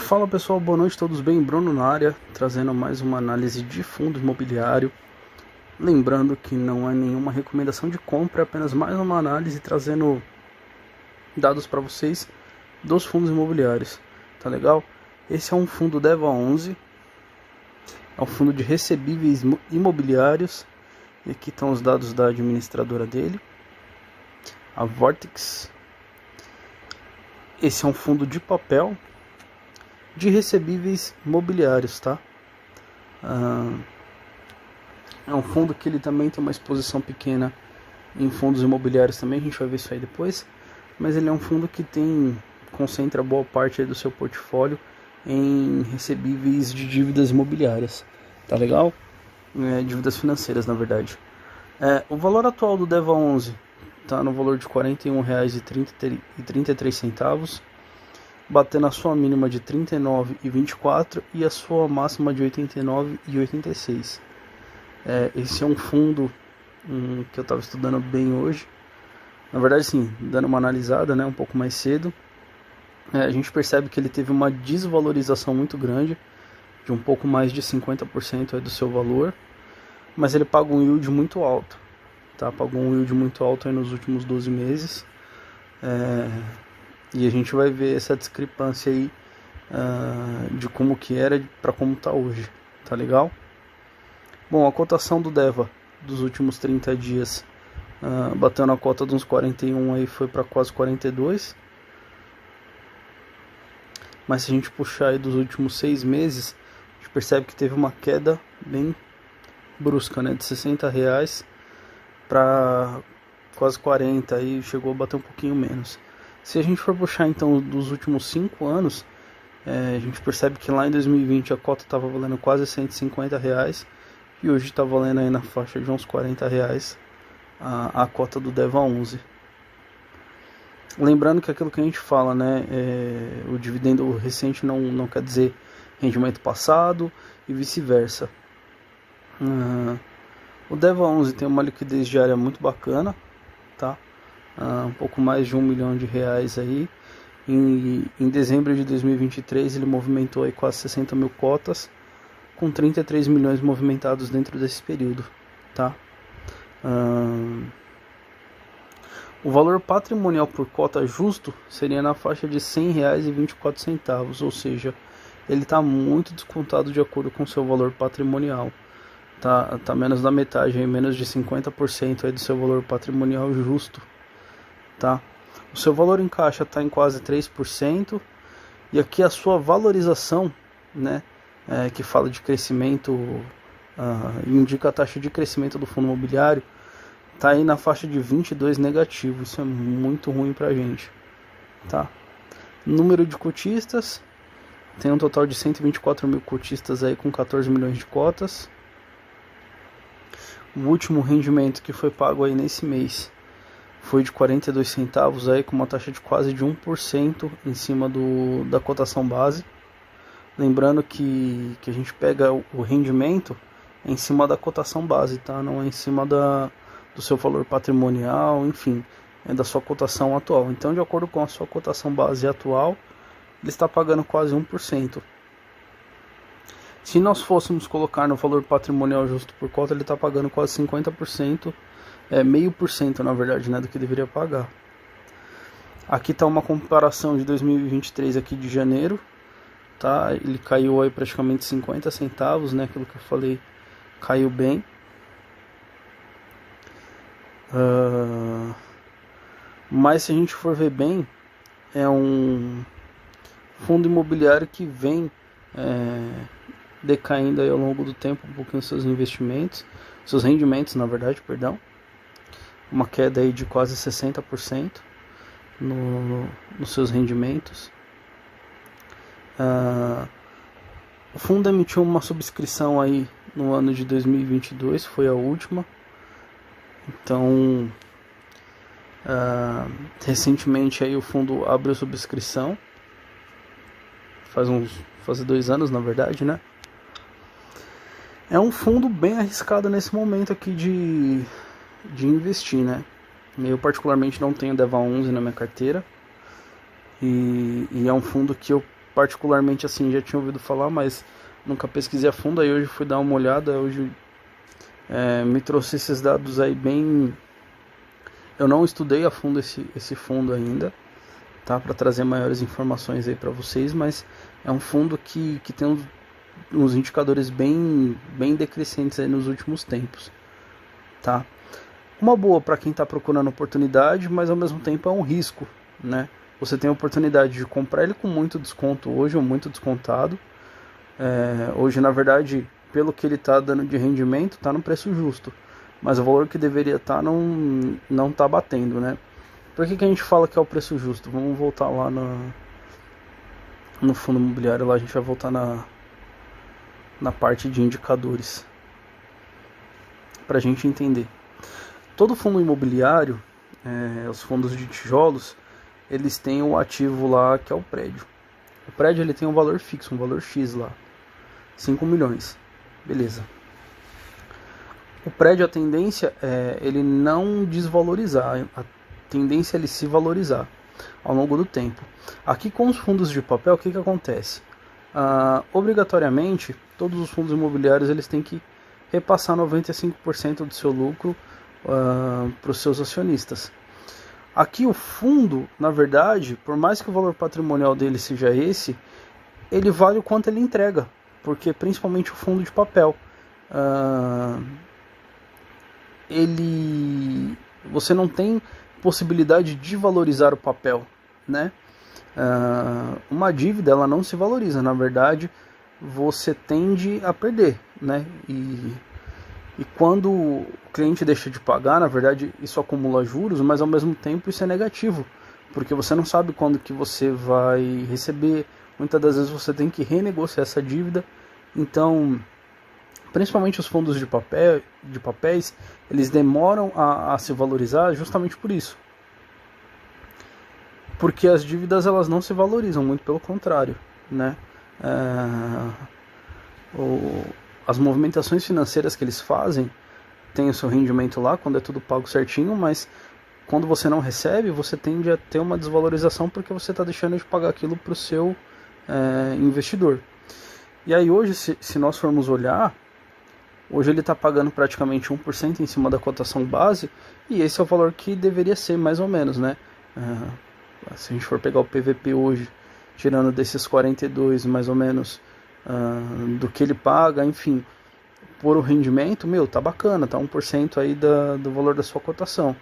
Fala pessoal, boa noite, todos bem? Bruno na área, trazendo mais uma análise de fundo imobiliário. Lembrando que não é nenhuma recomendação de compra, é apenas mais uma análise trazendo dados para vocês dos fundos imobiliários, tá legal? Esse é um fundo DEVA11, é um fundo de recebíveis imobiliários, e aqui estão os dados da administradora dele, a Vortex. Esse é um fundo de papel de recebíveis imobiliários, tá? É um fundo que ele também tem uma exposição pequena em fundos imobiliários também, a gente vai ver isso aí depois, mas ele é um fundo que concentra boa parte aí do seu portfólio em recebíveis de dívidas imobiliárias, tá legal? Dívidas financeiras, na verdade. O valor atual do DEVA11 está no valor de R$ 41,33, batendo a sua mínima de R$ 39,24 e a sua máxima de R$ 89,86. Esse é um fundo que eu estava estudando bem hoje. Na verdade, sim, dando uma analisada, né, um pouco mais cedo, a gente percebe que ele teve uma desvalorização muito grande, de um pouco mais de 50% aí do seu valor, mas ele paga um yield muito alto, tá? Pagou um yield muito alto aí nos últimos 12 meses. E a gente vai ver essa discrepância aí de como que era para como está hoje, tá legal? Bom, a cotação do DEVA dos últimos 30 dias bateu na cota de uns 41 aí, foi para quase 42. Mas se a gente puxar aí dos últimos 6 meses, a gente percebe que teve uma queda bem brusca, né, de R$60 para quase 40, aí chegou a bater um pouquinho menos. Se a gente for puxar então dos últimos 5 anos, a gente percebe que lá em 2020 a cota estava valendo quase R$150 e hoje está valendo aí na faixa de uns R$40 a cota do DEVA11. Lembrando que aquilo que a gente fala, né, o dividendo recente não quer dizer rendimento passado e vice-versa. O DEVA11 tem uma liquidez diária muito bacana, tá? Um pouco mais de R$1 milhão aí. Em dezembro de 2023 ele movimentou aí quase 60 mil cotas, com 33 milhões movimentados dentro desse período, tá? O valor patrimonial por cota justo seria na faixa de R$ 100,24, ou seja, ele está muito descontado de acordo com o seu valor patrimonial. Tá menos da metade, aí, menos de 50% aí do seu valor patrimonial justo, tá? O seu valor em caixa está em quase 3%, e aqui a sua valorização, né, que fala de crescimento, indica a taxa de crescimento do fundo imobiliário, está aí na faixa de 22 negativo. Isso é muito ruim pra gente, tá? Número de cotistas, tem um total de 124 mil cotistas aí com 14 milhões de cotas. O último rendimento que foi pago aí nesse mês foi de 42 centavos aí, com uma taxa de quase de 1% em cima da cotação base. Lembrando que a gente pega o rendimento em cima da cotação base, tá? Não é em cima do seu valor patrimonial, enfim, é da sua cotação atual. Então, de acordo com a sua cotação base atual, ele está pagando quase 1%. Se nós fôssemos colocar no valor patrimonial justo por cota, ele está pagando quase 50%, meio por cento na verdade, né, do que deveria pagar. Aqui está uma comparação de 2023 aqui de janeiro, tá? Ele caiu aí praticamente 50 centavos, né, aquilo que eu falei, caiu bem. Mas se a gente for ver bem, é um fundo imobiliário que vem decaindo aí ao longo do tempo um pouquinho seus investimentos, seus rendimentos, na verdade, perdão. Uma queda aí de quase 60% nos seus rendimentos. O fundo emitiu uma subscrição aí no ano de 2022, foi a última. Então, recentemente aí o fundo abriu subscrição, faz 2 anos na verdade, né? É um fundo bem arriscado nesse momento aqui de investir, né? Eu particularmente não tenho DEVA11 na minha carteira, e é um fundo que eu particularmente assim já tinha ouvido falar, mas nunca pesquisei a fundo. Aí hoje fui dar uma olhada, hoje me trouxe esses dados aí bem... Eu não estudei a fundo esse fundo ainda, tá, para trazer maiores informações aí para vocês, mas é um fundo que tem uns indicadores bem decrescentes aí nos últimos tempos, tá? Uma boa para quem está procurando oportunidade, mas ao mesmo tempo é um risco, né? Você tem a oportunidade de comprar ele com muito desconto hoje, ou muito descontado. Hoje, na verdade, pelo que ele está dando de rendimento, está no preço justo. Mas o valor que deveria estar não está batendo, né? Por que a gente fala que é o preço justo? Vamos voltar lá no fundo imobiliário, lá a gente vai voltar na parte de indicadores, para a gente entender. Todo fundo imobiliário, os fundos de tijolos, eles têm um ativo lá que é o prédio. O prédio ele tem um valor fixo, um valor X lá, 5 milhões, beleza. O prédio, a tendência é ele não desvalorizar, a tendência é ele se valorizar ao longo do tempo. Aqui com os fundos de papel, o que acontece? Obrigatoriamente, todos os fundos imobiliários eles têm que repassar 95% do seu lucro para os seus acionistas. Aqui o fundo, na verdade, por mais que o valor patrimonial dele seja esse, ele vale o quanto ele entrega, porque principalmente o fundo de papel, você não tem possibilidade de valorizar o papel, né? Uma dívida ela não se valoriza, na verdade você tende a perder, né? E quando o cliente deixa de pagar, na verdade isso acumula juros, mas ao mesmo tempo isso é negativo, porque você não sabe quando que você vai receber, muitas das vezes você tem que renegociar essa dívida. Então, principalmente os fundos de papéis, eles demoram a se valorizar justamente por isso. Porque as dívidas elas não se valorizam, muito pelo contrário, né? As movimentações financeiras que eles fazem tem o seu rendimento lá quando é tudo pago certinho, mas quando você não recebe, você tende a ter uma desvalorização porque você está deixando de pagar aquilo para o seu investidor. E aí hoje, se nós formos olhar, hoje ele está pagando praticamente 1% em cima da cotação base, e esse é o valor que deveria ser mais ou menos, né? Se a gente for pegar o PVP hoje, tirando desses 42 mais ou menos do que ele paga, enfim, por o rendimento, tá bacana, tá 1% aí do valor da sua cotação.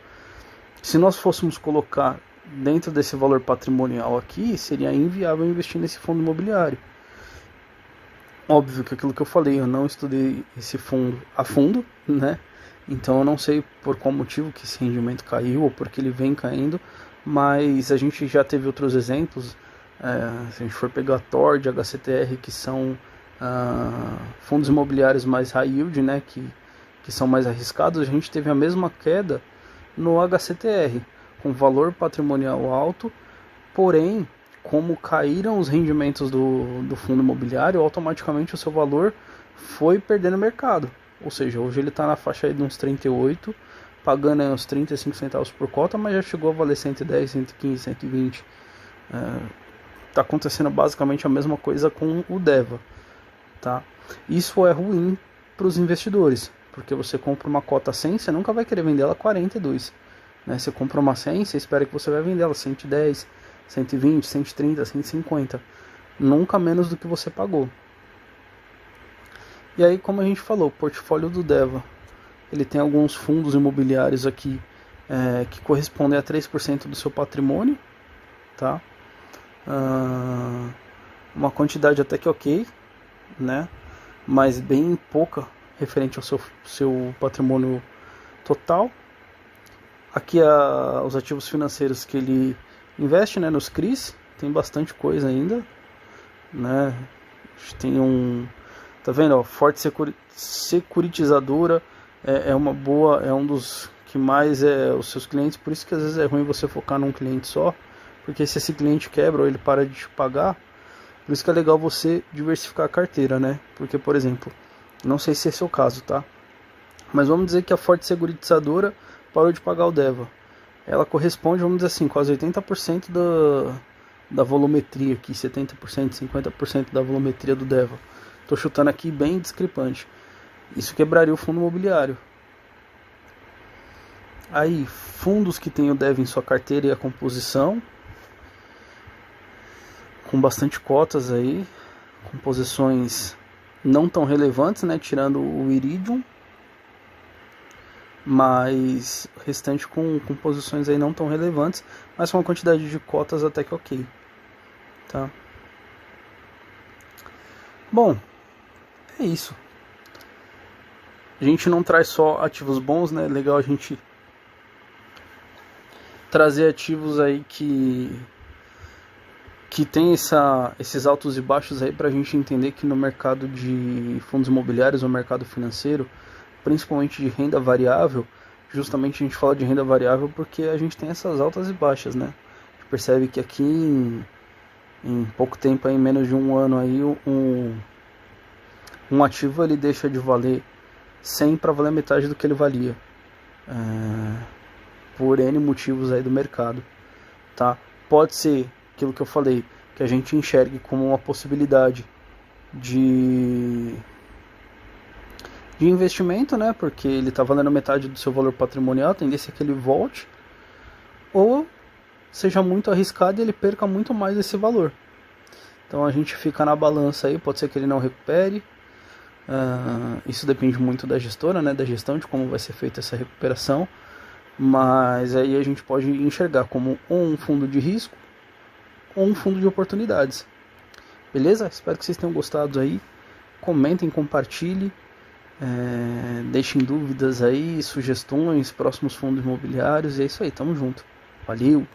Se nós fôssemos colocar dentro desse valor patrimonial aqui, seria inviável investir nesse fundo imobiliário. Óbvio que aquilo que eu falei, eu não estudei esse fundo a fundo, né? Então eu não sei por qual motivo que esse rendimento caiu ou porque ele vem caindo, mas a gente já teve outros exemplos. Se a gente for pegar a Tord, HCTR, que são fundos imobiliários mais high yield, né, que são mais arriscados, a gente teve a mesma queda no HCTR, com valor patrimonial alto, porém, como caíram os rendimentos do fundo imobiliário, automaticamente o seu valor foi perdendo mercado. Ou seja, hoje ele está na faixa aí de uns 38, pagando aí uns 35 centavos por cota, mas já chegou a valer 110, 115, 120. Está acontecendo basicamente a mesma coisa com o DEVA, tá? Isso é ruim para os investidores, porque você compra uma cota 100, você nunca vai querer vender ela a 42, né? Você compra uma 100, você espera que você vai vender ela 110, 120, 130, 150, nunca menos do que você pagou. E aí, como a gente falou, o portfólio do DEVA, ele tem alguns fundos imobiliários aqui que correspondem a 3% do seu patrimônio, tá? Uma quantidade até que ok, né? Mas bem pouca referente ao seu patrimônio total. Aqui os ativos financeiros que ele investe, né, nos CRIs, tem bastante coisa ainda, né? Tem tá vendo, ó, Forte Securitizadora é uma boa, é um dos que mais os seus clientes, por isso que às vezes é ruim você focar num cliente só, porque se esse cliente quebra ou ele para de te pagar, por isso que é legal você diversificar a carteira, né? Porque, por exemplo, não sei se esse é o caso, tá? Mas vamos dizer que a Forte Securitizadora parou de pagar o DEVA. Ela corresponde, vamos dizer assim, quase 80% da volumetria aqui, 70%, 50% da volumetria do DEVA. Estou chutando aqui bem discrepante. Isso quebraria o fundo imobiliário. Aí, fundos que tem o DEVA em sua carteira e a composição, com bastante cotas aí, com posições não tão relevantes, né, tirando o Iridium, mas o restante com posições aí não tão relevantes, mas com uma quantidade de cotas até que ok, tá? Bom, é isso. A gente não traz só ativos bons, né? É legal a gente trazer ativos aí que tem esses altos e baixos aí pra gente entender que no mercado de fundos imobiliários, no mercado financeiro, principalmente de renda variável, justamente a gente fala de renda variável porque a gente tem essas altas e baixas, né? A gente percebe que aqui em pouco tempo, aí, em menos de um ano, aí, um ativo ele deixa de valer 100 para valer metade do que ele valia, por N motivos aí do mercado, tá? Pode ser aquilo que eu falei, que a gente enxergue como uma possibilidade de investimento, né? Porque ele está valendo metade do seu valor patrimonial, a tendência é que ele volte, ou seja muito arriscado e ele perca muito mais esse valor. Então a gente fica na balança aí, pode ser que ele não recupere. Isso depende muito da gestora, né? Da gestão, de como vai ser feita essa recuperação. Mas aí a gente pode enxergar como um fundo de risco ou um fundo de oportunidades. Beleza? Espero que vocês tenham gostado aí. Comentem, compartilhem. Deixem dúvidas aí, sugestões, próximos fundos imobiliários. E é isso aí, tamo junto. Valeu!